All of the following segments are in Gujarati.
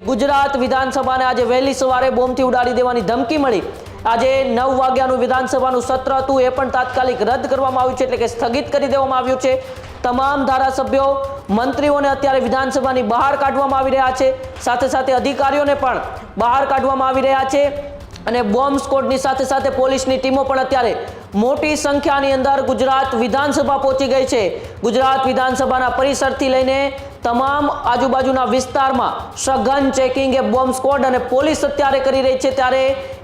ગુજરાત વિધાનસભાને આજે વહેલી સવારે બોમ્બથી ઉડાડી દેવાની ધમકી મળી। આજે 9 વાગ્યાનું વિધાનસભાનું સત્ર હતું, એ પણ તાત્કાલિક રદ કરવામાં આવ્યું છે, એટલે કે સ્થગિત કરી દેવામાં આવ્યું છે। તમામ ધારાસભ્યો મંત્રીઓને અત્યારે વિધાનસભાની બહાર કાઢવામાં આવી રહ્યા છે, સાથે સાથે અધિકારીઓને પણ બહાર કાઢવામાં આવી રહ્યા છે અને બોમ્બ સ્ક્વોડની સાથે સાથે પોલીસની ટીમો પણ અત્યારે મોટી સંખ્યાની અંદર ગુજરાત વિધાનસભા પહોંચી ગઈ છે। ગુજરાત વિધાનસભાના પરિસરથી લઈને તમામ આજુબાજુના વિસ્તારમાં સઘન ચેકિંગ એ બોમ્બ સ્ક્વોડ અને પોલીસ અત્યારે કરી રહી છે। ત્યારે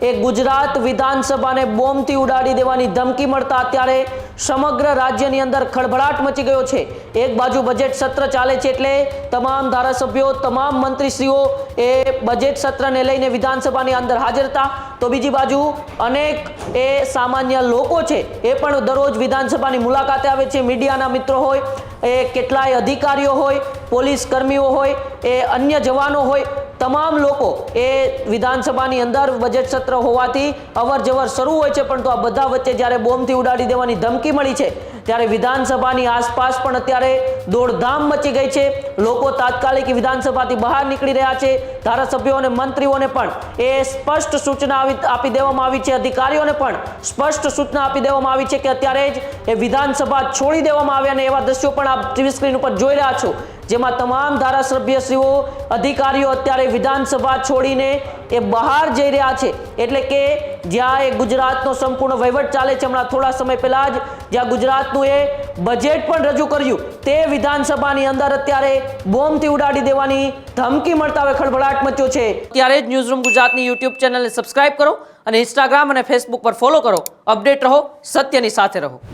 એ ગુજરાત વિધાનસભાને બોમ્બથી ઉડાડી દેવાની ધમકી મળતા અત્યારે સમગ્ર રાજ્યની અંદર ખળભળાટ મચી ગયો છે। એક બાજુ બજેટ સત્ર ચાલે છે, એટલે તમામ ધારાસભ્યો, તમામ મંત્રીશ્રીઓ એ બજેટ સત્રને લઈને વિધાનસભાની અંદર હાજર હતા, તો બીજી બાજુ અનેક એ સામાન્ય લોકો છે એ પણ દરરોજ વિધાનસભાની મુલાકાતે આવે છે। મીડિયાના મિત્રો હોય, એ કેટલાય અધિકારીઓ હોય, પોલીસ કર્મીઓ હોય, એ અન્ય જવાનો હોય, તમામ લોકો એ વિધાનસભાની અંદર બજેટ સત્ર હોવાથી અવર જવર શરૂ હોય છે, પરંતુ આ બધા વચ્ચે જ્યારે બોમ્બથી ઉડાડી દેવાની ધમકી મળી છે ત્યારે વિધાનસભાની આસપાસ પણ અત્યારે દોડધામ મચી ગઈ છે। લોકો તાત્કાલિક વિધાનસભાથી બહાર નીકળી રહ્યા છે। ધારાસભ્યો અને મંત્રીઓને પણ એ સ્પષ્ટ સૂચના આપી દેવામાં આવી છે, અધિકારીઓને પણ સ્પષ્ટ સૂચના આપી દેવામાં આવી છે કે અત્યારે જ એ વિધાનસભા છોડી દેવામાં આવે, અને એવા દ્રશ્યો પણ આપ ટીવી સ્ક્રીન ઉપર જોઈ રહ્યા છો, જેમાં તમામ ધારાસભ્યશ્રીઓ, અધિકારીઓ અત્યારે વિધાનસભા છોડીને એ બહાર જઈ રહ્યા છે। એટલે કે જ્યાં એ ગુજરાતનો સંપૂર્ણ વહીવટ ચાલે છે, હમણાં થોડા સમય પહેલા જ જ્યાં ગુજરાતનું એ બજેટ પણ રજૂ કર્યું, તે વિધાનસભાની અંદર અત્યારે બોમ્બથી ઉડાડી દેવાની ધમકી મળતા હવે ખળભળાટ મચ્યો છે। ત્યારે જ ન્યૂઝરૂમ ગુજરાતની યુટ્યુબ ચેનલને સબસ્ક્રાઇબ કરો અને ઇન્સ્ટાગ્રામ અને ફેસબુક પર ફોલો કરો। અપડેટ રહો, સત્યની સાથે રહો।